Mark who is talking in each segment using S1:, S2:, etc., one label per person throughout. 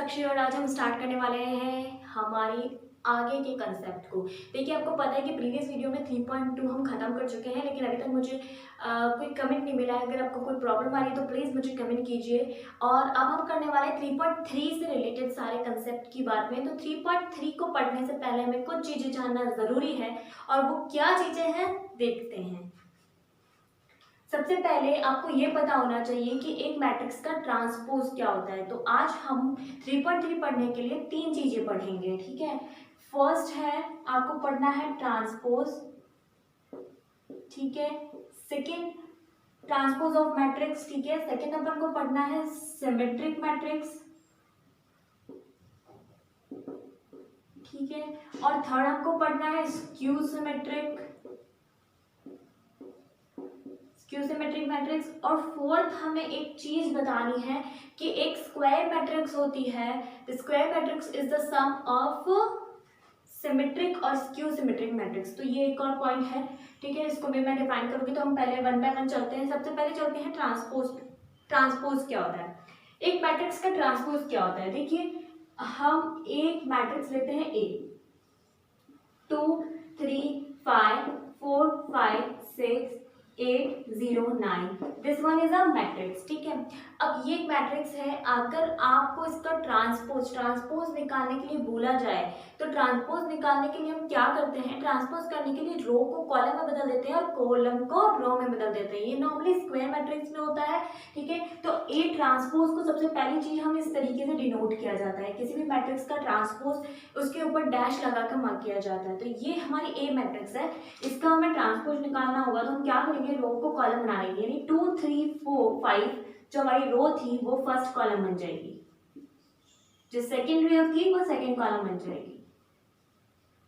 S1: साक्षी और आज हम स्टार्ट करने वाले हैं हमारी आगे के कंसेप्ट को। देखिए, आपको पता है कि प्रीवियस वीडियो में 3.2 हम ख़त्म कर चुके हैं, लेकिन अभी तक मुझे कोई कमेंट नहीं मिला है। अगर आपको कोई प्रॉब्लम आ रही है तो प्लीज़ मुझे कमेंट कीजिए। और अब हम करने वाले हैं 3.3 से रिलेटेड सारे कंसेप्ट की बात में। तो 3.3 को पढ़ने से पहले हमें कुछ चीज़ें जानना ज़रूरी है, और वो क्या चीज़ें हैं देखते हैं। सबसे पहले आपको ये पता होना चाहिए कि एक मैट्रिक्स का ट्रांसपोज क्या होता है। तो आज हम 3.3 पढ़ने के लिए 3 चीज़ें पढ़ेंगे, ठीक है। फर्स्ट है, आपको पढ़ना है ट्रांसपोज, ठीक है। सेकेंड, ट्रांसपोज ऑफ मैट्रिक्स, ठीक है। सेकेंड नंबर को पढ़ना है सिमेट्रिक मैट्रिक्स, ठीक है। और थर्ड हमको पढ़ना है स्क्यू सिमेट्रिक मैट्रिक्स। और फोर्थ हमें एक चीज बतानी है कि एक स्क्वायर मैट्रिक्स होती है। The square matrix is the sum of symmetric और स्क्यू सिमेट्रिक मैट्रिक्स। तो ये एक और पॉइंट है, ठीक है। इसको भी मैं डिफाइन करूंगी। तो हम पहले वन बाय वन चलते हैं। सबसे पहले चलते हैं ट्रांसपोज क्या होता है, एक मैट्रिक्स का ट्रांसपोज क्या होता है। देखिए, हम एक मैट्रिक्स लेते हैं ए, 2 3 5 4 5 6 8 0 9, this one is a matrix, ठीक है। अब ये एक मैट्रिक्स है। अगर आपको इसका ट्रांसपोज निकालने के लिए बोला जाए तो ट्रांसपोज निकालने के लिए हम क्या करते हैं, ट्रांसपोज करने के लिए रो को कॉलम में बदल देते हैं और कॉलम को रो में बदल देते हैं। ये नॉर्मली स्क्वायर मैट्रिक्स में होता है, ठीक है। तो ए ट्रांसपोज को सबसे पहली चीज हम इस तरीके से डिनोट किया जाता है, किसी भी मैट्रिक्स का ट्रांसपोज उसके ऊपर डैश लगाकर मार्क किया जाता है। तो ये हमारी ए मैट्रिक्स है, इसका हमें ट्रांसपोज निकालना होगा। तो हम क्या करेंगे, रो को कॉलम बना लेंगे, यानी 2 3 4 5 जो हमारी रो थी वो फर्स्ट कॉलम बन जाएगी, जो सेकेंड रो थी वो सेकेंड कॉलम बन जाएगी,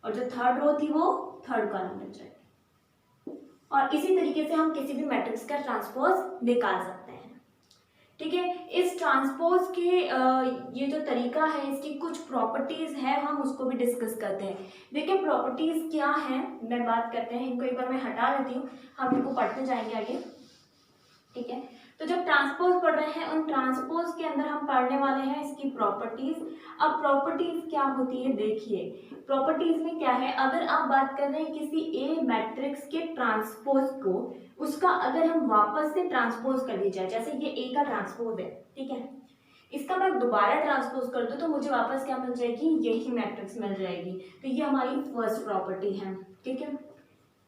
S1: और जो थर्ड रो थी वो थर्ड कॉलम बन जाएगी। और इसी तरीके से हम किसी भी मैट्रिक्स का ट्रांसपोज निकाल सकते हैं, ठीक है। इस ट्रांसपोज के ये जो तरीका है, इसकी कुछ प्रॉपर्टीज है, हम उसको भी डिस्कस करते हैं। देखिए, प्रॉपर्टीज क्या है, मैं बात करते हैं। इनको एक बार मैं हटा देती हूँ, हम इनको पढ़ते जाएंगे आगे, ठीक है। तो जब ट्रांसपोज पढ़ रहे हैं, उन ट्रांसपोज के अंदर हम पढ़ने वाले हैं इसकी प्रॉपर्टीज। अब प्रॉपर्टीज क्या होती है, देखिए प्रॉपर्टीज में क्या है, अगर आप बात कर रहे हैं किसी ए मैट्रिक्स के ट्रांसपोज को, उसका अगर हम वापस से ट्रांसपोज कर दिया जाए, जैसे ये ए का ट्रांसपोज है, ठीक है, इसका मैं दोबारा ट्रांसपोज कर दूं तो मुझे वापस क्या मिल जाएगी, यही मैट्रिक्स मिल जाएगी। तो ये हमारी फर्स्ट प्रॉपर्टी है, ठीक है।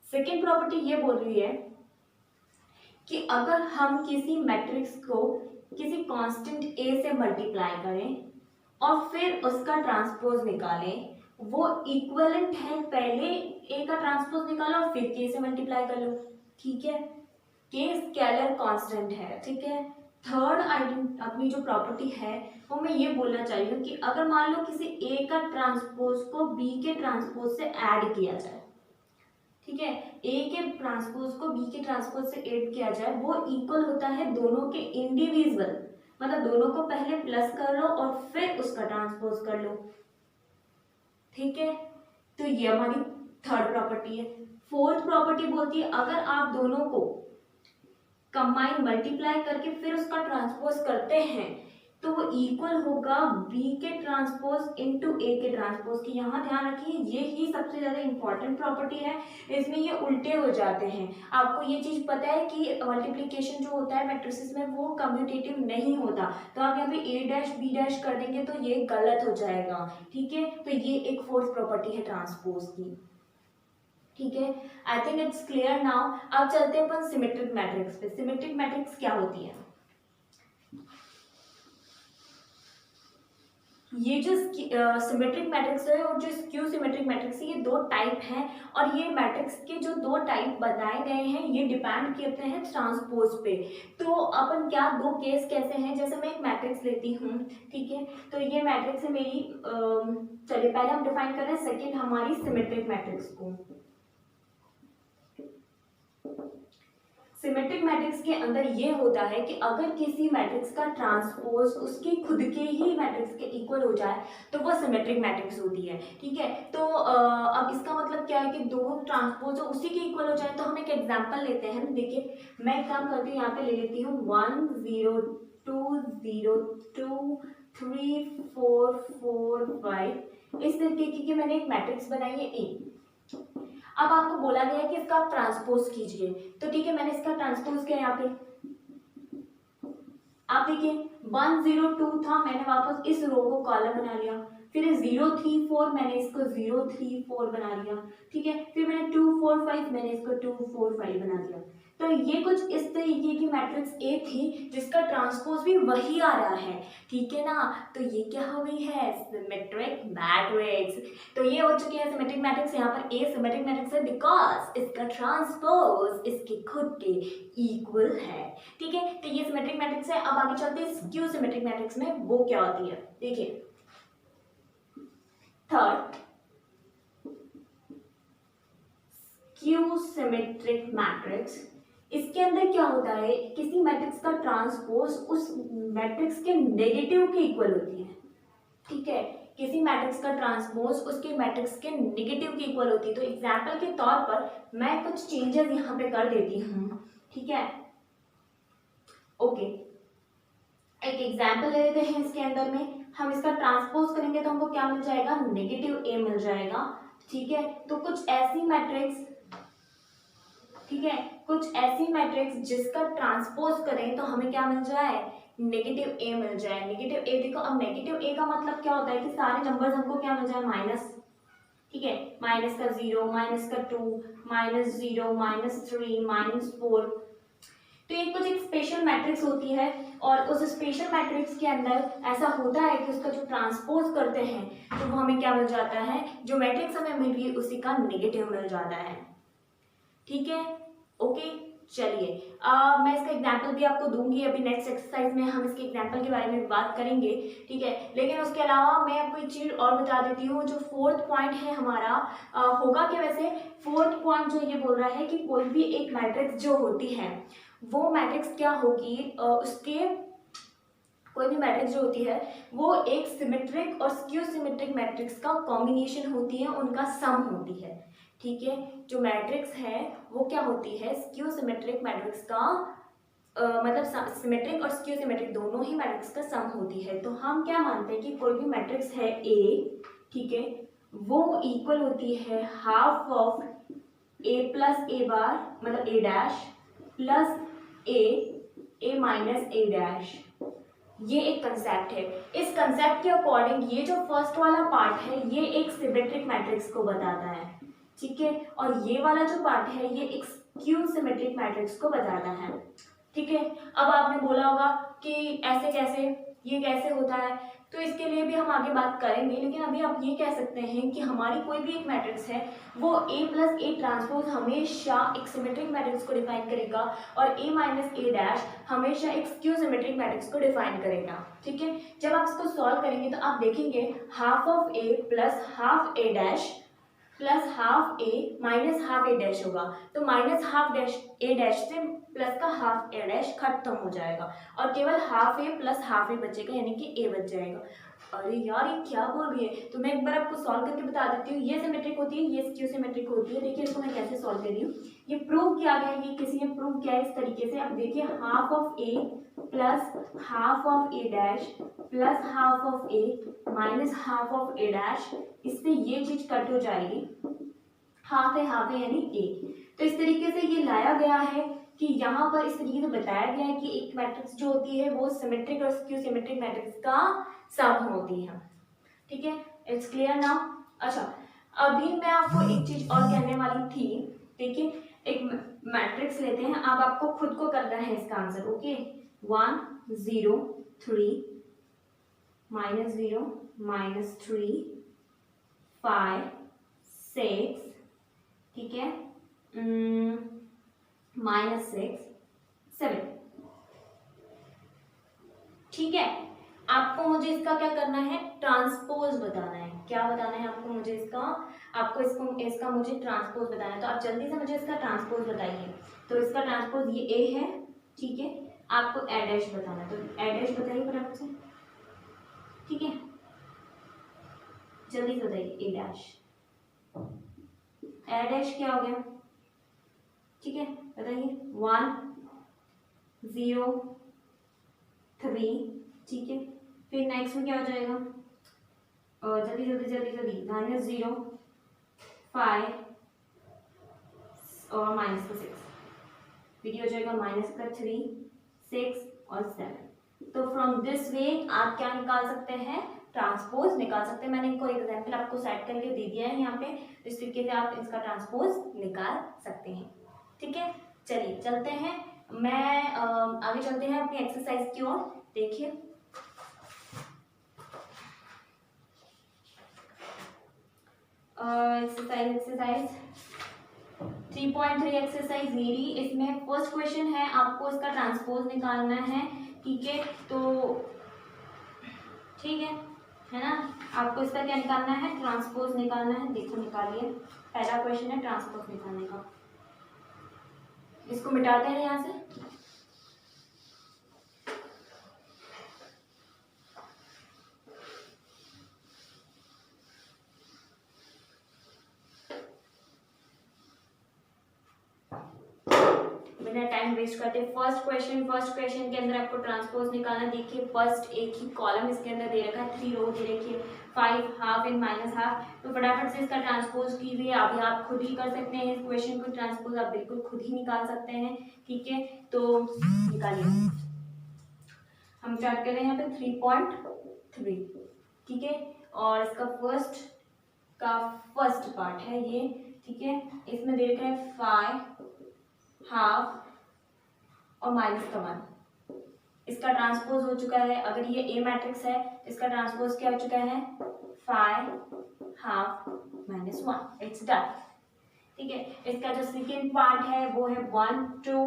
S1: सेकेंड प्रॉपर्टी ये बोल रही है कि अगर हम किसी मैट्रिक्स को किसी कांस्टेंट ए से मल्टीप्लाई करें और फिर उसका ट्रांसपोज निकालें, वो इक्विवेलेंट है, पहले ए का ट्रांसपोज निकालो और फिर के से मल्टीप्लाई कर लो, ठीक है। के स्केलर कांस्टेंट है, ठीक है। थर्ड अपनी जो प्रॉपर्टी है वो मैं ये बोलना चाह रही हूँ कि अगर मान लो किसी ए का ट्रांसपोज को बी के ट्रांसपोज से ऐड किया जाए, ठीक है, ए के ट्रांसपोज को बी के ट्रांसपोज से ऐड किया जाए, वो इक्वल होता है दोनों के इंडिविजुअल, मतलब दोनों को पहले प्लस कर लो और फिर उसका ट्रांसपोज कर लो, ठीक है। तो ये हमारी थर्ड प्रॉपर्टी है। फोर्थ प्रॉपर्टी बोलती है अगर आप दोनों को कंबाइन मल्टीप्लाई करके फिर उसका ट्रांसपोज करते हैं तो वो इक्वल होगा बी के ट्रांसपोज इनटू ए के ट्रांसपोज की। यहाँ ध्यान रखिए, ये ही सबसे ज्यादा इंपॉर्टेंट प्रॉपर्टी है, इसमें ये उल्टे हो जाते हैं। आपको ये चीज पता है कि मल्टीप्लिकेशन जो होता है मैट्रिसेस में वो कम्यूटेटिव नहीं होता, तो आप यहाँ पे ए डैश बी डैश कर देंगे तो ये गलत हो जाएगा, ठीक है। तो ये एक फोर्थ प्रॉपर्टी है ट्रांसपोज की, ठीक है। I think it's clear now. अब चलते हैं अपन सिमेट्रिक मैट्रिक्स पे। सिमेट्रिक मैट्रिक्स क्या होती है, ये जो सिमेट्रिक मैट्रिक्स है और जो स्क्यू सिमेट्रिक मैट्रिक्स है, ये दो टाइप हैं। और ये मैट्रिक्स के जो दो टाइप बताए गए हैं ये डिपेंड करते हैं ट्रांसपोज पे। तो अपन क्या, दो केस कैसे हैं, जैसे मैं एक मैट्रिक्स लेती हूँ, ठीक है। तो ये मैट्रिक्स है मेरी, चलिए पहले हम डिफाइन कर रहे हैं सेकेंड हमारी सिमेट्रिक मैट्रिक्स को। सिमेट्रिक मैट्रिक्स के अंदर ये होता है कि अगर किसी मैट्रिक्स का ट्रांसपोज उसके खुद के ही मैट्रिक्स के इक्वल हो जाए तो वो सिमेट्रिक मैट्रिक्स होती है, ठीक है। तो अब इसका मतलब क्या है कि दो ट्रांसपोज उसी के इक्वल हो जाए। तो हम एक एग्जांपल लेते हैं, देखिए मैं एक काम करती हूँ, यहाँ पे ले लेती हूँ 1 0 2 0 2 3 4 4 5 इस तरीके की मैंने एक मैट्रिक्स बनाई है ए। अब आपको बोला गया है कि इसका आप ट्रांसपोज कीजिए, तो ठीक है मैंने इसका ट्रांसपोज किया यहाँ पे। आप देखिए 1 0 2 था, मैंने वापस इस रो को कॉलम बना लिया, फिर 0 3 4 मैंने इसको 0 3 4 बना लिया, ठीक है, फिर मैंने 2 4 5 मैंने इसको 2 4 5 बना दिया। तो ये कुछ इस तरीके की मैट्रिक्स ए थी जिसका ट्रांसपोज भी वही आ रहा है, ठीक है ना। तो ये क्या हो गई है, सिमेट्रिक मैट्रिक्स। तो ये हो चुकी है सिमेट्रिक मैट्रिक्स। यहाँ पर ए सिमेट्रिक मैट्रिक्स है बिकॉज इसका ट्रांसपोज इसके खुद के इक्वल है, ठीक है। तो ये सिमेट्रिक मैट्रिक्स है। अब आगे चलते हैं स्क्यू सिमेट्रिक मैट्रिक्स में, वो क्या होती है देखिए। थर्ड स्क्यू सिमेट्रिक मैट्रिक्स, इसके अंदर क्या होता है, किसी मैट्रिक्स का ट्रांसपोज उस मैट्रिक्स के नेगेटिव के इक्वल होती है, ठीक है। किसी मैट्रिक्स का ट्रांसपोज उसके मैट्रिक्स के नेगेटिव के इक्वल होती है। तो एग्जांपल के तौर पर मैं कुछ चेंजेस यहाँ पे कर देती हूँ, ठीक है, ओके। एक एग्जांपल ले लेते हैं, इसके अंदर में हम इसका ट्रांसपोज करेंगे तो हमको क्या मिल जाएगा, नेगेटिव ए मिल जाएगा, ठीक है। तो कुछ ऐसी मैट्रिक्स, ठीक है, कुछ ऐसी मैट्रिक्स जिसका ट्रांसपोज करें तो हमें क्या मिल जाए, नेगेटिव ए मिल जाए। नेगेटिव ए देखो, अब नेगेटिव ए का मतलब क्या होता है कि सारे नंबर्स हमको क्या मिल जाए, माइनस, ठीक है, माइनस का 0, माइनस का 2, -0, -3, -4। तो ये कुछ एक स्पेशल मैट्रिक्स होती है और उस स्पेशल मैट्रिक्स के अंदर ऐसा होता है कि उसका जो ट्रांसपोज करते हैं तो वो हमें क्या मिल जाता है, जो मैट्रिक्स हमें मिल रही है उसी का नेगेटिव मिल जाता है, ठीक है, ओके। चलिए मैं इसका एग्जाम्पल भी आपको दूंगी, अभी नेक्स्ट एक्सरसाइज में हम इसके एग्जाम्पल के बारे में बात करेंगे, ठीक है। लेकिन उसके अलावा मैं आपको एक चीज़ और बता देती हूँ, जो फोर्थ पॉइंट है हमारा होगा कि वैसे फोर्थ पॉइंट जो ये बोल रहा है कि कोई भी एक मैट्रिक्स जो होती है वो मैट्रिक्स क्या होगी, उसके कोई भी मैट्रिक्स जो होती है वो एक सिमेट्रिक और स्क्यू सिमेट्रिक मैट्रिक्स का कॉम्बिनेशन होती है, उनका सम होती है, ठीक है। जो मैट्रिक्स है वो क्या होती है, स्क्यू सिमेट्रिक मैट्रिक्स का मतलब सिमेट्रिक और स्क्यू सिमेट्रिक दोनों ही मैट्रिक्स का सम होती है। तो हम क्या मानते हैं कि कोई भी मैट्रिक्स है ए, ठीक है, वो इक्वल होती है हाफ ऑफ ए प्लस ए बार मतलब ए डैश प्लस ए माइनस ए डैश। ये एक कंसेप्ट है। इस कंसेप्ट के अकॉर्डिंग ये जो फर्स्ट वाला पार्ट है ये एक सिमेट्रिक मैट्रिक्स को बताता है, ठीक है, और ये वाला जो पार्ट है ये एक स्क्यू सिमेट्रिक मैट्रिक्स को बताता है, ठीक है। अब आपने बोला होगा कि ऐसे कैसे, ये कैसे होता है, तो इसके लिए भी हम आगे बात करेंगे। लेकिन अभी आप ये कह सकते हैं कि हमारी कोई भी एक मैट्रिक्स है वो ए प्लस ए ट्रांसपोज हमेशा एक सिमेट्रिक मैट्रिक्स को डिफाइन करेगा और ए माइनस ए डैश हमेशा एक स्क्यू सिमेट्रिक मैट्रिक्स को डिफाइन करेगा, ठीक है। जब आप इसको सॉल्व करेंगे तो आप देखेंगे half of A plus half A dash plus half A minus half A dash होगा, तो माइनस हाफ डैश ए डैश से प्लस का हाफ ए डैश खत्म हो जाएगा और केवल हाफ ए प्लस हाफ ए बचेगा, यानी कि ए बच जाएगा। अरे यार ये क्या बोल रही है, तो मैं एक बार आपको सॉल्व करके बता देती हूँ। ये सिमेट्रिक होती है, ये स्क्यू सिमेट्रिक होती है। देखिए इसको मैं कैसे सॉल्व कर रही हूँ, ये प्रूव किया गया है, ये किसी ने प्रूव किया है इस तरीके से। अब देखिए half of A plus half of A dash plus half of A minus half of A dash, इससे ये चीज कट हो जाएगी, हाफ है यानी ए। तो इस तरीके से ये लाया गया है कि यहाँ पर इस तरीके से बताया गया है कि एक मैट्रिक्स जो होती है वो सिमेट्रिक और स्क्यू सिमेट्रिक मैट्रिक्स का सम होती है, ठीक है। It's clear now. अच्छा अभी मैं आपको एक चीज और कहने वाली थी, देखिए एक मैट्रिक्स लेते हैं, अब आपको खुद को करना है इसका आंसर, ओके। 1 0 3 -0 -3 5 6, ठीक है, -6 7, ठीक है। आपको मुझे इसका क्या करना है, ट्रांसपोज बताना है। क्या बताना है आपको मुझे इसका, आपको इसका मुझे ट्रांसपोज बताना है। तो आप जल्दी से मुझे इसका ट्रांसपोज बताइए। तो इसका ट्रांसपोज ये ए है, ठीक है, आपको ए डैश बताना है, तो ए डैश बताइए फटाफट से, ठीक है, जल्दी से बताइए। ए डैश, ए डैश क्या हो गया, ठीक है, बताइए। 1 0 3, ठीक है, फिर नेक्स्ट में क्या हो जाएगा, जल्दी जल्दी जल्दी जल्दी, -0 5 और -6, फिर ये हो जाएगा -3 6 और 7। तो फ्रॉम दिस वे आप क्या निकाल सकते हैं, ट्रांसपोज निकाल सकते हैं। मैंने कोई एग्जाम्पल आपको सेट करके दे दिया है यहाँ पे, इस तरीके से आप इसका ट्रांसपोज निकाल सकते हैं। ठीक है, चलिए चलते हैं, मैं आगे चलते हैं अपनी एक्सरसाइज की ओर। देखिए एक्सरसाइज 3.3 एक्सरसाइज मेरी, इसमें फर्स्ट क्वेश्चन है, आपको इसका ट्रांसपोज निकालना है। ठीक है, तो ठीक है ना, आपको इसका क्या निकालना है, ट्रांसपोज निकालना है। देखो निकालिए, पहला क्वेश्चन है ट्रांसपोज निकालने का। इसको मिटाते हैं यहाँ से, बिना टाइम वेस्ट करते फर्स्ट क्वेश्चन के अंदर आपको ट्रांसपोज निकालना। देखिए फर्स्ट एक ही कॉलम इसके अंदर दे रखा है, 3 रो दे रखी है, 5 हाफ एंड -हाफ। तो फटाफट से इसका ट्रांसपोज कीजिए, अभी आप खुद ही कर सकते हैं इस क्वेश्चन को, ट्रांसपोज आप बिल्कुल खुद ही निकाल सकते हैं। ठीक है, तो निकालिए। हम स्टार्ट कर रहे हैं यहाँ पे 3.3। ठीक है, और इसका फर्स्ट पार्ट है ये। ठीक है, इसमें दे रखा है 5 हाफ और -1। इसका ट्रांसपोज हो चुका है, अगर ये ए मैट्रिक्स है इसका ट्रांसपोज क्या हो चुका है, 5 हाफ -1। It's done. ठीक है, इसका जो सेकेंड पार्ट है वो है 1 2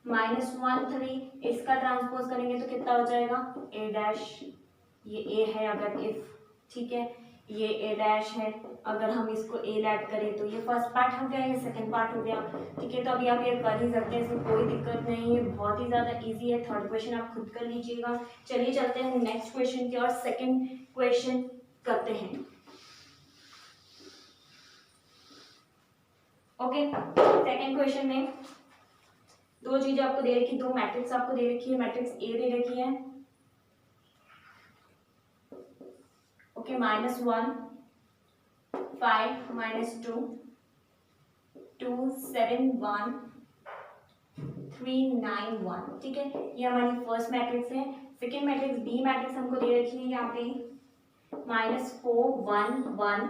S1: -1 3। इसका ट्रांसपोज करेंगे तो कितना हो जाएगा, ए डैश, ये ए है अगर इफ, ठीक है, ये ए डैश है, अगर हम इसको ए ऐड करें तो ये फर्स्ट पार्ट हो गया, ये सेकंड पार्ट हो गया। ठीक है, तो अभी आप ये कर ही सकते हैं, इसमें कोई दिक्कत नहीं है, बहुत ही ज़्यादा इजी है। थर्ड क्वेश्चन आप खुद कर लीजिएगा। चलिए चलते हैं नेक्स्ट क्वेश्चन की और सेकंड क्वेश्चन करते हैं। ओके, सेकंड क्वेश्चन में दो चीजें आपको दे रखी, दो मैट्रिक्स आपको दे रखी है, मैट्रिक्स ए दे रखी है, ओके, -1 5 -2 2 7 1 3 9 1। ठीक है, ये हमारी फर्स्ट मैट्रिक्स है। सेकेंड मैट्रिक्स बी मैट्रिक्स हमको दे रखी है यहाँ पे -4 1 1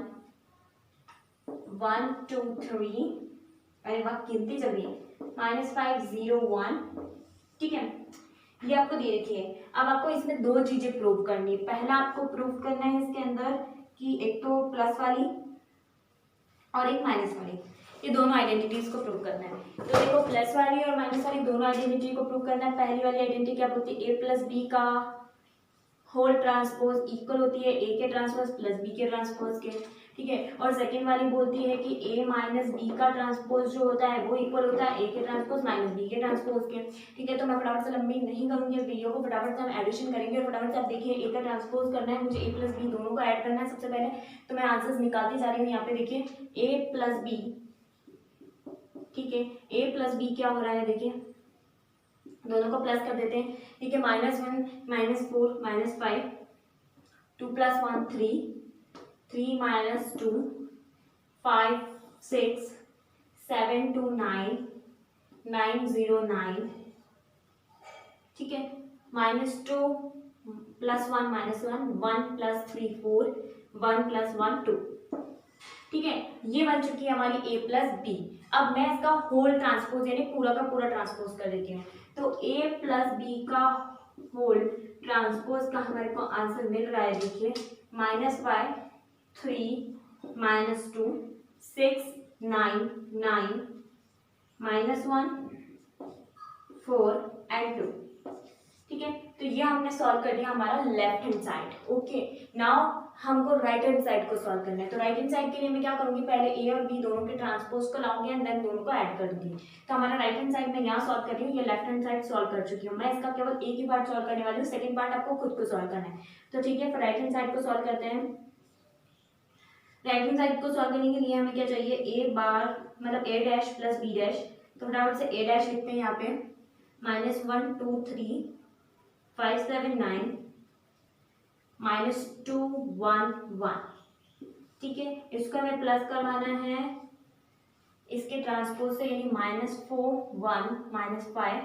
S1: 1 2 3, अरे वाह गिनती चल रही है, -5 0 1। ठीक है, ये आपको दे रखी है। अब आपको इसमें दो चीजें प्रूव करनी है। पहला आपको प्रूव करना है इसके अंदर कि एक तो प्लस वाली और एक माइनस वाली, ये दोनों आइडेंटिटीज को प्रूव करना है। तो देखो प्लस वाली और माइनस वाली दोनों आइडेंटिटी को प्रूव करना है। पहली वाली आइडेंटिटी क्या बोलती है, ए प्लस बी का होल ट्रांसपोज इक्वल होती है ए के ट्रांसपोज प्लस बी के ट्रांसपोज के। ठीक है, और सेकेंड वाली बोलती है कि ए माइनस बी का ट्रांसपोज जो होता है वो इक्वल होता है ए के ट्रांसपोज माइनस बी के ट्रांसपोज के। ठीक है, तो मैं फटाफट से लंबी नहीं करूंगी इस वीडियो को, फटाफट से हम एडिशन करेंगे और फटाफट से आप देखिए ए का ट्रांसपोज करना है, मुझे ए प्लस बी दोनों को ऐड करना है सबसे पहले। तो मैं आंसर्स निकालती जा रही हूँ यहाँ पे, देखिए ए प्लस बी, ठीक है, ए प्लस बी क्या हो रहा है, देखिए दोनों को प्लस कर देते हैं। ठीक है, -1 -4 -5 2 + 1 3 3 -2 5 6 7 2 9 9 0 9। ठीक है, -2 + 1 -1 1 + 3 4 1 + 1 2। ठीक है, ये बन चुकी है हमारी ए प्लस बी। अब मैं इसका होल ट्रांसपोज यानी पूरा का पूरा ट्रांसपोज कर देती हूँ। तो ए प्लस बी का होल ट्रांसपोज का हमारे को आंसर मिल रहा है, देखिए -5 3 -2 6 9 9 -1 4 and 2। ठीक है, तो ये हमने सॉल्व कर दिया हमारा left hand side. Okay, now हमको राइट हैंड साइड को सॉल्व करना है। तो राइट हैंड साइड के लिए मैं क्या करूंगी, पहले ए और बी दोनों के ट्रांसपोज को लाऊंगी एंड देन दोनों को ऐड कर दूंगी। तो हमारा राइट हैंड साइड में यहाँ सॉल्व कर रही हूँ, ये लेफ्ट हैंड साइड सॉल्व कर चुकी हूँ मैं। इसका केवल एक ही पार्ट सॉल्व करने वाली हूँ, सेकंड पार्ट आपको खुद को सॉल्व करना है। तो ठीक है, राइट हैंड साइड को सॉल्व करते हैं। राइट हैंड साइड को सॉल्व करने के लिए हमें क्या चाहिए, ए बार मतलब ए डैश प्लस बी डैश। तो फटाफट से ए डैश लिखते हैं यहाँ पे, -1 2 3 5 7 9 -2 1 1, ठीक है। इसको हमें प्लस करवाना है इसके ट्रांसपोज से, यानी -4 1 -5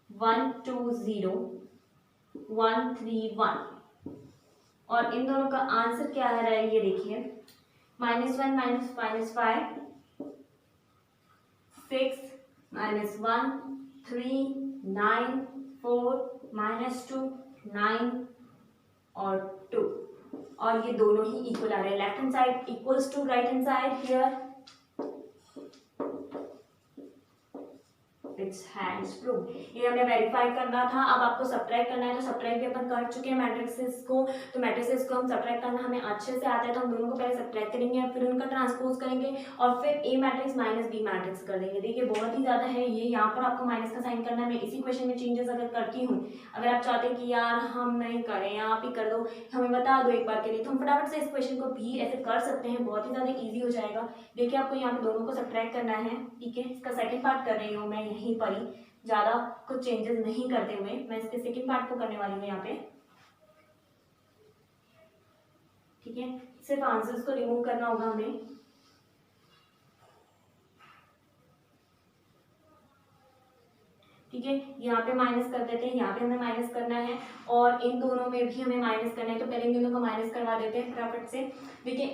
S1: 1 2 0 1 3 1, और इन दोनों का आंसर क्या आ रहा है ये देखिए, -1 -5 6 -1 3 9 4 -2 9 और 2, और ये दोनों ही इक्वल आ रहे हैं। Left hand side equals to right hand side, here it's hence prove. ये हमने वेरीफाई करना था। अब आपको सब्ट्रैक्ट करना है, तो सब्ट्रैक्ट भी अपन कर चुके हैं मैट्रिक्सेस को, तो मैट्रिक्सेस को हम सब्ट्रैक्ट करना हमें अच्छे से आता है, तो हम दोनों को पहले सब्ट्रैक्ट करेंगे, फिर उनका ट्रांसपोज करेंगे, और फिर ए मैट्रिक्स माइनस बी मैट्रिक्स कर देंगे। देखिए बहुत ही ज़्यादा है ये, यहाँ पर आपको माइनस का साइन करना है। मैं इसी क्वेश्चन में चेंजेस अगर करती हूँ, अगर आप चाहते हैं कि यार हम नहीं करें, आप ही कर दो, हमें बता दो एक बार के लिए, तो हम फटाफट से इस क्वेश्चन को भी ऐसे कर सकते हैं, बहुत ही ज़्यादा ईजी हो जाएगा। देखिए आपको यहाँ पे दोनों को सब्ट्रैक्ट करना है, ठीक है। इसका सेकेंड पार्ट कर रही हूँ मैं यहीं पर ही, ज़्यादा कुछ चेंजेस नहीं करते हुए, मैं इसके सेकेंड पार्ट को करने वाली हूँ यहाँ पे, ठीक है। सिर्फ आंसर्स को रिमूव करना होगा हमें, ठीक है। यहाँ पे माइनस कर देते हैं, यहाँ पे हमें माइनस करना है, और इन दोनों में भी हमें माइनस करना है, तो पहले इन दोनों को माइनस करवा देते हैं फटाफट से। देखिए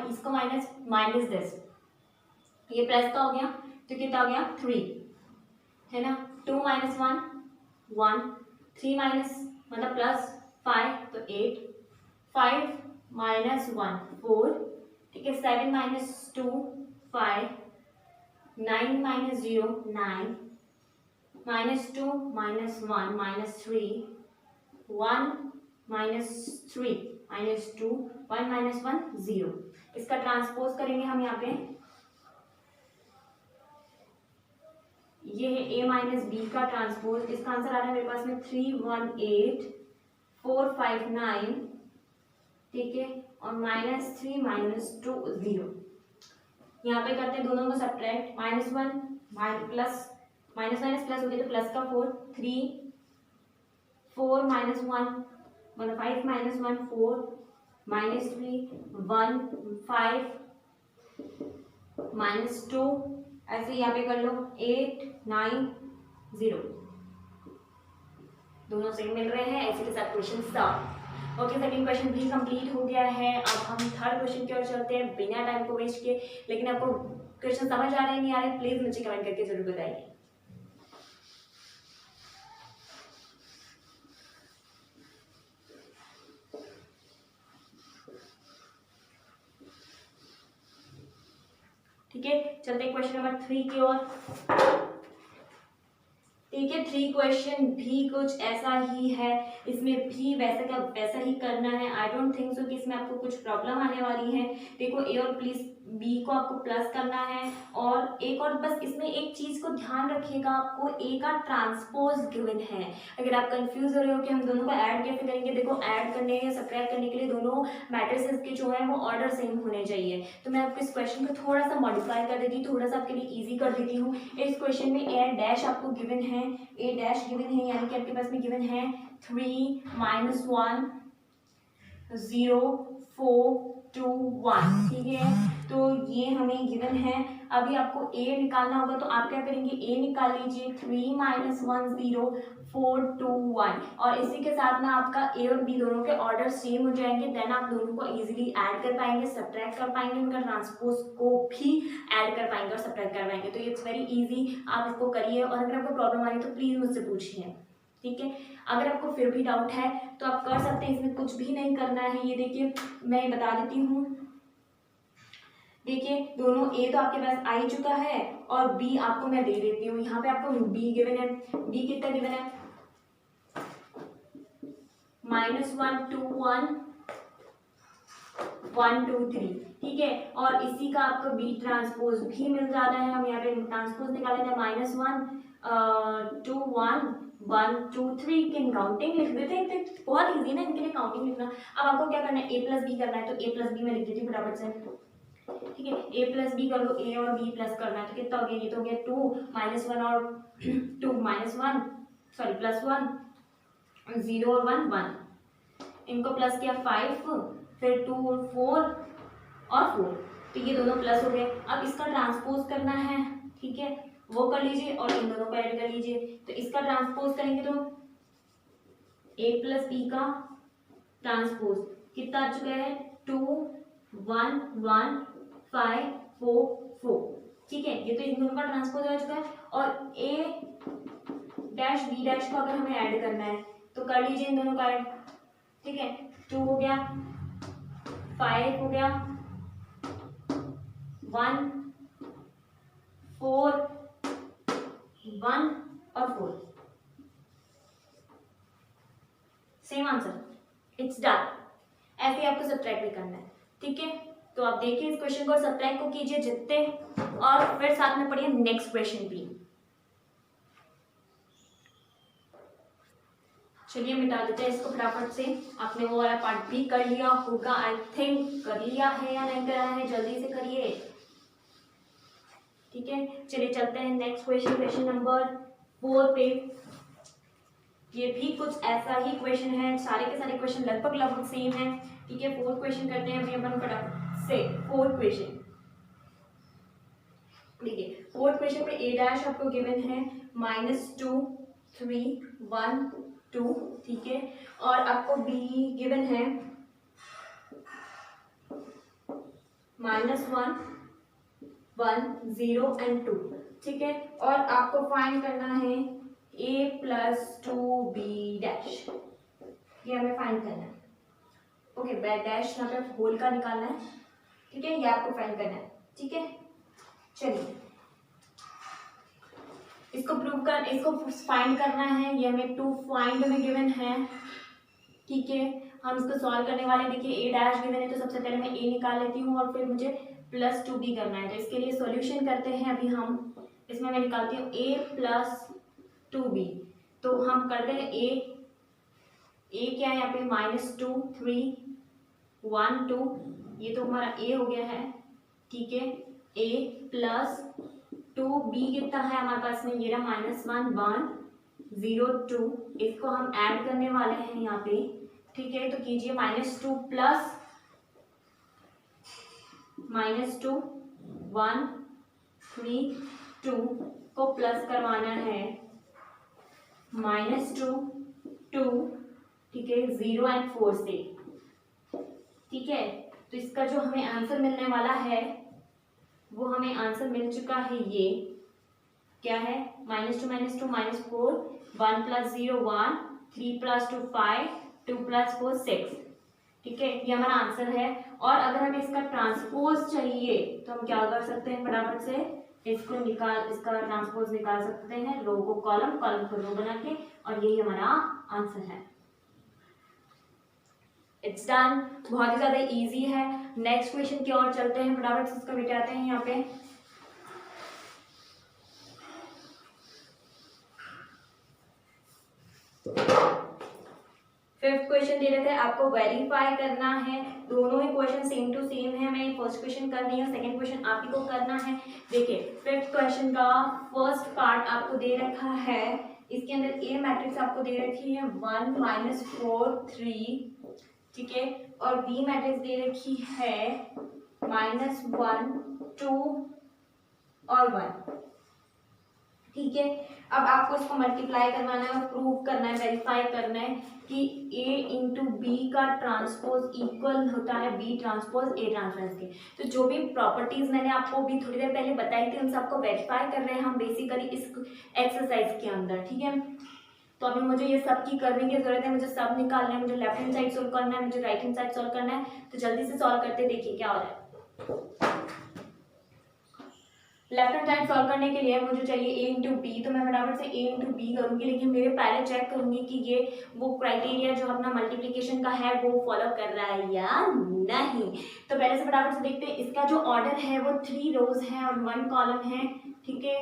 S1: इसको माइनस दिस, ये प्लस का हो गया, तो कितना हो गया 3, है ना। 2 - 1 1, 3 माइनस मतलब प्लस 5 तो 8, 5 - 1 4, ठीक है। 7 - 2 5, 9 - 0 9, -2 - 1 -3, 1 -3 -2 1 - 1 0। इसका ट्रांसपोज करेंगे हम यहाँ पे, ये है a माइनस बी का ट्रांसपोज। इसका आंसर आ रहा है मेरे पास में 3 1 8 4 5 9, ठीक है, और -3 - 2 0। यहाँ पे करते हैं दोनों को subtract, -1 plus minus minus plus हो गया तो प्लस का 4, 3 4 - 1 मतलब 5 - 1 4 -3 1 5 -2, ऐसे यहाँ पे कर लो 8 9 0, दोनों सेम मिल रहे हैं। ऐसे के साथ question start. Okay, second question भी कंप्लीट हो गया है। अब हम थर्ड क्वेश्चन की ओर चलते हैं बिना टाइम को वेस्ट किए। लेकिन आपको क्वेश्चन समझ आ रहे हैं नहीं आ रहे, प्लीज मुझे कमेंट करके जरूर बताइए। ठीक है, चलते हैं क्वेश्चन नंबर 3 की ओर। ठीक है, 3 क्वेश्चन भी कुछ ऐसा ही है, इसमें भी वैसा का वैसा ही करना है। आई डोंट थिंक सो कि इसमें आपको कुछ प्रॉब्लम आने वाली है। देखो ए और प्लीज बी को आपको प्लस करना है, और एक और बस इसमें एक चीज को ध्यान रखिएगा, आपको ए का ट्रांसपोज गिवन है। अगर आप कंफ्यूज हो रहे हो कि हम दोनों को ऐड कैसे करेंगे, देखो ऐड करने या सब्ट्रैक्ट करने के लिए दोनों मैट्रिसेस के जो है वो ऑर्डर सेम होने चाहिए। तो मैं आपको इस क्वेश्चन को थोड़ा सा मॉडिफाई कर देती हूँ, थोड़ा सा आपके लिए ईजी कर देती हूँ। इस क्वेश्चन में ए डैश आपको गिवन है, ए डैश गिवन है, यानी कि आपके पास में गिवन है 3 - 1 0 4 2 1, ठीक है। तो ये हमें गिवन है। अभी आपको ए निकालना होगा, तो आप क्या करेंगे, ए निकाल लीजिए 3 - 1 0 4 2 1, और इसी के साथ में आपका ए और बी दोनों के ऑर्डर सेम हो जाएंगे। देन आप दोनों को इजीली ऐड कर पाएंगे, सब्ट्रैक्ट कर पाएंगे, उनका ट्रांसपोज को भी ऐड कर पाएंगे और सब्ट्रैक्ट कर पाएंगे। तो इट्स वेरी इजी, आप इसको करिए, और अगर आपको प्रॉब्लम आ रही है तो प्लीज मुझसे पूछिए, ठीक है। अगर आपको फिर भी डाउट है तो आप कर सकते हैं, इसमें कुछ भी नहीं करना है। ये देखिए मैं बता देती हूँ, देखिए दोनों ए तो आपके पास आ ही चुका है, और बी आपको मैं दे देती हूँ। यहाँ पे आपको बी गिवन है, बी कितना गिवन है -1 2 1 1 2 3, ठीक है। और इसी का आपको बी ट्रांसपोज भी मिल जाता है। हम यहाँ पे ट्रांसपोज निकाले थे -1 2 1 1 2 3 की काउंटिंग लिख देते हैं, बहुत इजी ना इनके लिए काउंटिंग लिखना। अब आपको क्या करना है, ए प्लस बी करना है, तो ए प्लस बी में लिख देती हूँ फटाफट से, ठीक है। ए प्लस बी कर लो, ए और बी प्लस करना है, तो कितना हो गया, ये तो हो गया 2 -1 और 2 -1 सॉरी +1 0 और 1 1, इनको प्लस किया 5, फिर 2 और 4 और 4, तो ये दोनों प्लस हो गए। अब इसका ट्रांसपोज करना है, ठीक है, वो कर लीजिए और इन दोनों को ऐड कर लीजिए। तो इसका ट्रांसपोज करेंगे तो a प्लस बी का ट्रांसपोज कितना आ चुका है 2 1 1 5 4 4, ठीक है, ये तो इन दोनों का ट्रांसपोज आ चुका है। और a डैश b डैश को अगर हमें ऐड करना है तो कर लीजिए इन दोनों का ऐड, ठीक है, 2 हो गया, 5 हो गया, 1 4 1 और 4, सेम आंसर, इट्स डन। ऐसे ही आपको सब्ट्रैक्ट भी करना है, ठीक है। तो आप देखिए इस क्वेश्चन को, सब्ट्रैक्ट को कीजिए जितने, और फिर साथ में पढ़िए नेक्स्ट क्वेश्चन भी। चलिए मिटा देते हैं इसको फटाफट से। आपने वो वाला पार्ट भी कर लिया होगा, आई थिंक कर लिया है या नहीं करा है, जल्दी से करिए, ठीक है। चलिए चलते हैं नेक्स्ट क्वेश्चन, क्वेश्चन नंबर 4 पे। ये भी कुछ ऐसा ही क्वेश्चन है, सारे के सारे क्वेश्चन लगभग लगभग सेम है, ठीक है। 4th क्वेश्चन करते हैं अभी अपन फटाफट से। 4th क्वेश्चन, देखिए 4th क्वेश्चन पे a डैश आपको गिवन है -2 3 1 2, ठीक है, और आपको b गिवन है -1 1 0 एंड 2, ठीक है, और आपको फाइंड करना है a प्लस 2b डैश, ये हमें फाइंड करना है, ओके। डैश यहाँ पे होल का निकालना है, ठीक है, ये आपको फाइंड करना है, ठीक है। चलिए इसको फाइंड करना है, ये हमें 2 फाइंड में गिवन है, ठीक है। हम इसको सॉल्व करने वाले, देखिए a डैश गिवन है तो सबसे पहले मैं a निकाल लेती हूँ और फिर मुझे प्लस 2b करना है, तो इसके लिए सॉल्यूशन करते हैं अभी हम। इसमें मैं निकालती हूँ a प्लस 2b, तो हम करते हैं a क्या है यहाँ पे -2 3 1 2, ये तो हमारा a हो गया है, ठीक है। a प्लस 2b कितना है हमारे पास में, ये रहा -1 1 0 2, इसको हम ऐड करने वाले हैं यहाँ पे, ठीक है। तो कीजिए -2 प्लस -2 1 3 2 को प्लस करवाना है -2 2, ठीक है, 0 एंड 4 से, ठीक है। तो इसका जो हमें आंसर मिलने वाला है वो हमें आंसर मिल चुका है, ये क्या है -2 -2 -4 1 प्लस 0 1 3 प्लस 2 5 2 प्लस 4 6, ठीक है, ये हमारा आंसर है। और अगर हमें इसका ट्रांसपोज चाहिए तो हम क्या कर सकते हैं, फटाफट से इसका ट्रांसपोज निकाल सकते हैं, रो को कॉलम, कॉलम को रो बना के, और यही हमारा आंसर है। इट्स डन, बहुत ही ज्यादा इजी है। नेक्स्ट क्वेश्चन की ओर चलते हैं, फटाफट से इसको मिटाते हैं यहाँ पे। फिफ्थ क्वेश्चन दे रखे हैं, आपको वेरीफाई करना है, दोनों ही क्वेश्चन सेम टू सेम है। मैं फर्स्ट क्वेश्चन कर रही हूँ, सेकंड क्वेश्चन आप ही को करना है। देखिए फिफ्थ क्वेश्चन का फर्स्ट पार्ट आपको दे रखा है, इसके अंदर ए मैट्रिक्स आपको दे रखी है 1 -4 3, ठीक है, और बी मैट्रिक्स दे रखी है -1 2 और 1, ठीक है। अब आपको इसको मल्टीप्लाई करवाना है और प्रूव करना है, वेरीफाई करना है कि a इंटू बी का ट्रांसपोज इक्वल होता है b ट्रांसपोज a ट्रांसपोज के। तो जो भी प्रॉपर्टीज मैंने आपको भी थोड़ी देर पहले बताई थी उन सबको वेरीफाई कर रहे हैं हम बेसिकली इस एक्सरसाइज के अंदर, ठीक है। तो अभी मुझे ये सब की करने की जरूरत है, मुझे सब निकालना है, मुझे लेफ्ट हैंड साइड सोल्व करना है, मुझे राइट हैंड साइड सोल्व करना है। तो जल्दी से सॉल्व करते, देखिए क्या हो रहा है। लेफ्ट हैंड साइड सॉल्व करने के लिए मुझे चाहिए a इंटू बी, तो मैं फटाफट से a इंटू बी करूँगी, लेकिन मेरे पहले चेक करूँगी कि ये वो क्राइटेरिया जो अपना मल्टीप्लिकेशन का है वो फॉलो कर रहा है या नहीं। तो पहले से फटाफट से देखते हैं, इसका जो ऑर्डर है वो 3 रोज है और 1 कॉलम है, ठीक है,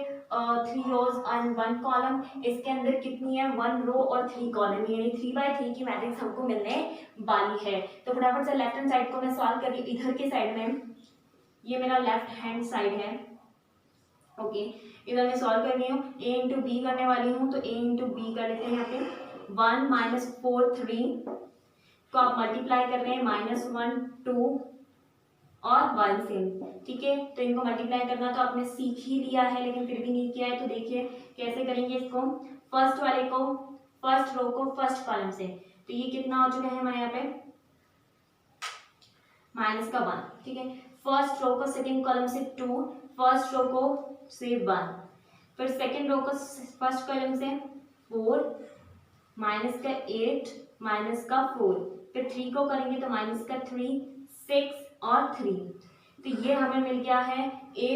S1: 3 रोज एंड 1 कॉलम। इसके अंदर कितनी है 1 रो और 3 कॉलम, यानी 3×3 की मैट्रिक्स हमको मिलने वाली है। तो फटाफट से लेफ्ट हैंड साइड को मैं सॉल्व कर रही हूँ, इधर के साइड में ये मेरा लेफ्ट हैंड साइड है, ओके। इधर मैं सॉल्व कर रही हूँ, a इंटू बी करने वाली हूँ, तो a इंटू बी कर लेते हैं यहाँ पे 1 -4 3, को आप मल्टीप्लाई कर रहे हैं -1 2 और 1 से, ठीक है। तो इनको मल्टीप्लाई करना तो आपने सीख ही लिया है, लेकिन फिर भी नहीं किया है तो देखिए कैसे करेंगे इसको। फर्स्ट वाले को फर्स्ट रो को फर्स्ट कॉलम से, तो ये कितना हो चुका है हमारे यहाँ पे -1, ठीक है। फर्स्ट रो को सेकंड कॉलम से 2, फर्स्ट रो को से 1, फिर सेकंड रो को फर्स्ट कॉलम से 4, -8 -4, फिर 3 को करेंगे तो -3 6 और 3, तो ये हमें मिल गया है a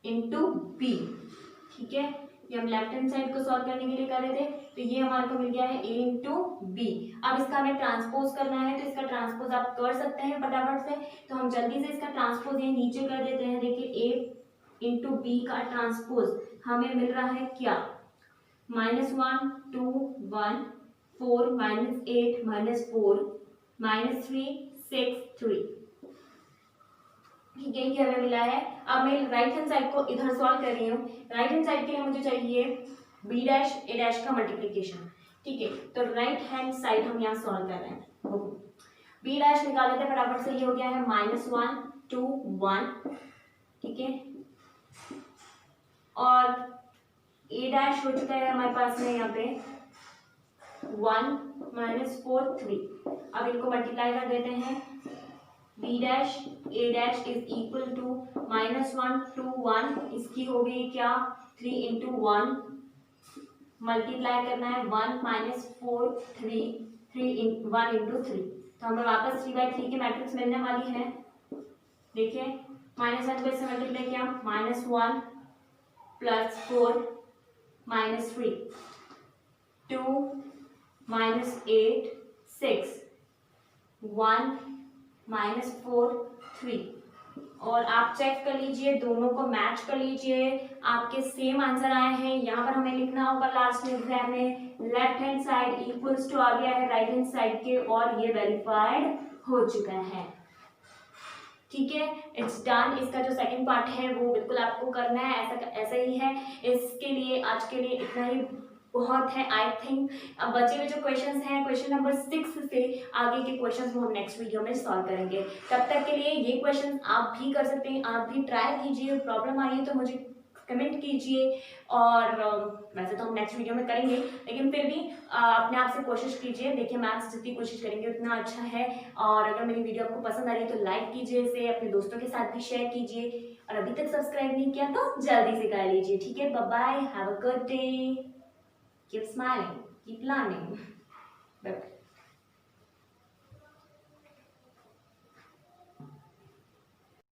S1: इंटू बी, ठीक है। ये हम लेफ्ट हैंड साइड को सॉल्व करने के लिए कर रहे थे, तो ये हमारे को मिल गया है a इंटू बी। अब इसका हमें ट्रांसपोज करना है, तो इसका ट्रांसपोज आप कर सकते हैं फटाफट से, तो हम जल्दी से इसका ट्रांसपोज ये नीचे कर देते हैं। देखिए a इंटू बी का ट्रांसपोज हमें मिल रहा है क्या, -1 2 1 4 -8 -4 -3 6 3, ठीक है, ये हमें मिला है। अब मैं राइट हैंड साइड को इधर सॉल्व कर रही हूँ। राइट हैंड साइड के लिए मुझे चाहिए b डैश a डैश का मल्टीप्लिकेशन, ठीक है। तो राइट हैंड साइड हम यहाँ सॉल्व कर रहे हैं। b डैश निकाल लेते हैं फटाफट से, ये हो गया है -1 2 1, ठीक है, और a डैश हो चुका है हमारे पास में यहाँ पे 1 -4 3। अब इनको मल्टीप्लाई कर देते हैं, b dash a dash is equal to -1 2 1, इसकी हो गई क्या 3 इंटू 1, मल्टीप्लाई करना है 1 -4 3 1 इंटू 3, तो हमें वापस 3/3 की मैट्रिक्स मिलने वाली है। देखिए -1 को इससे मल्टीप्लाई किया, -1 +4 -3 2 -8 6 1 -4 3, और आप चेक कर लीजिए, दोनों को मैच कर लीजिए, आपके सेम आंसर आए हैं। यहाँ पर हमें लिखना होगा लास्ट में एग्जाम में left hand side equals to आ गया है राइट हैंड साइड के, और ये वेरीफाइड हो चुका है, ठीक है। It's done. इसका जो सेकंड पार्ट है वो बिल्कुल आपको करना है, ऐसा ही है। इसके लिए आज के लिए इतना ही बहुत है आई थिंक। अब बचे हुए जो क्वेश्चंस हैं, क्वेश्चन नंबर 6 से आगे के क्वेश्चंस को हम नेक्स्ट वीडियो में सॉल्व करेंगे। तब तक के लिए ये क्वेश्चंस आप भी कर सकते हैं, आप भी ट्राई कीजिए। प्रॉब्लम आई है तो मुझे कमेंट कीजिए, और वैसे तो हम नेक्स्ट वीडियो में करेंगे, लेकिन फिर भी अपने आप से कोशिश कीजिए। देखिए मैथ्स जितनी कोशिश करेंगे उतना अच्छा है, और अगर मेरी वीडियो आपको पसंद आ रही है तो लाइक कीजिए इसे, अपने दोस्तों के साथ भी शेयर कीजिए, और अभी तक सब्सक्राइब नहीं किया तो जल्दी से कर लीजिए, ठीक है। Bye bye, have a good day, keep smiling, keep learning.